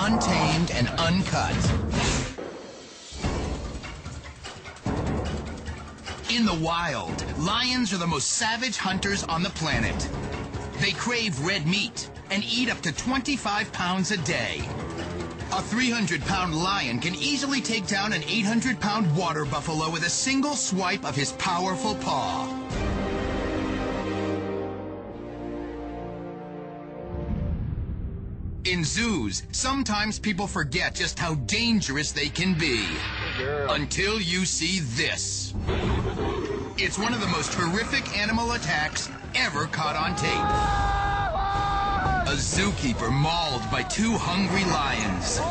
untamed and uncut. In the wild, lions are the most savage hunters on the planet. They crave red meat and eat up to 25 pounds a day. A 300-pound lion can easily take down an 800-pound water buffalo with a single swipe of his powerful paw. In zoos, sometimes people forget just how dangerous they can be. Until you see this. It's one of the most horrific animal attacks ever caught on tape. A zookeeper mauled by two hungry lions.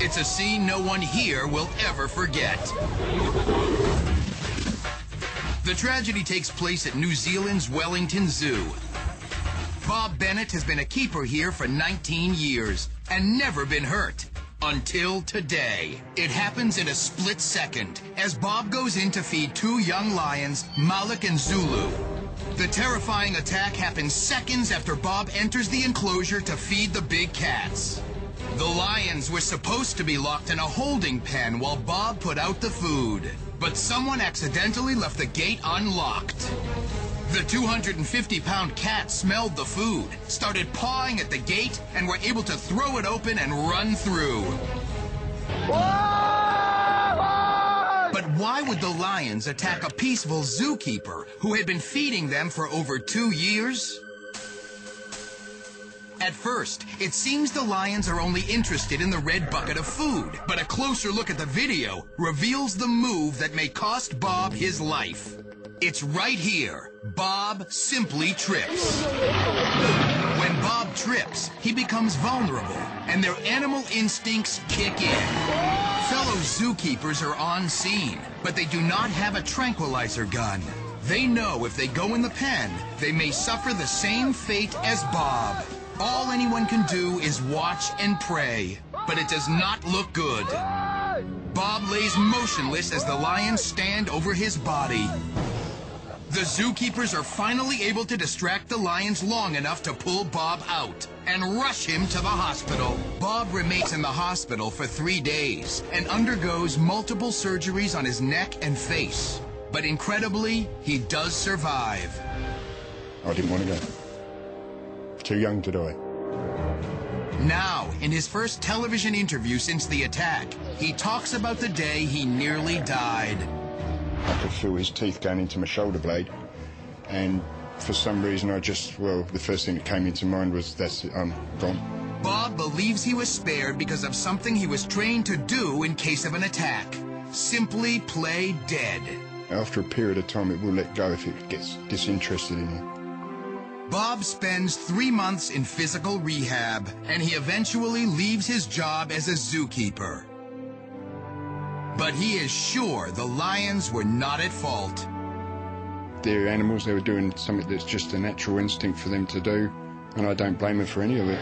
It's a scene no one here will ever forget. The tragedy takes place at New Zealand's Wellington Zoo. Bob Bennett has been a keeper here for 19 years and never been hurt. Until today. It happens in a split second as Bob goes in to feed two young lions, Malik and Zulu. The terrifying attack happens seconds after Bob enters the enclosure to feed the big cats. The lions were supposed to be locked in a holding pen while Bob put out the food, but someone accidentally left the gate unlocked. The 250-pound cat smelled the food, started pawing at the gate, and were able to throw it open and run through. But why would the lions attack a peaceful zookeeper who had been feeding them for over 2 years? At first, it seems the lions are only interested in the red bucket of food, but a closer look at the video reveals the move that may cost Bob his life. It's right here. Bob simply trips. When Bob trips, he becomes vulnerable, and their animal instincts kick in. Fellow zookeepers are on scene, but they do not have a tranquilizer gun. They know if they go in the pen, they may suffer the same fate as Bob. All anyone can do is watch and pray, but it does not look good. Bob lays motionless as the lions stand over his body. The zookeepers are finally able to distract the lions long enough to pull Bob out and rush him to the hospital. Bob remains in the hospital for 3 days and undergoes multiple surgeries on his neck and face. But incredibly, he does survive. I didn't want to go. Too young to die. Now, in his first television interview since the attack, he talks about the day he nearly died. I could feel his teeth going into my shoulder blade, and for some reason the first thing that came into mind was, that's it, I'm gone. Bob believes he was spared because of something he was trained to do in case of an attack. Simply play dead. After a period of time, it will let go if it gets disinterested in you. Bob spends 3 months in physical rehab, and he eventually leaves his job as a zookeeper. But he is sure the lions were not at fault. They're animals. They were doing something that's just a natural instinct for them to do, and I don't blame them for any of it.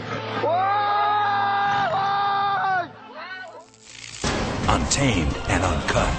Untamed and uncut.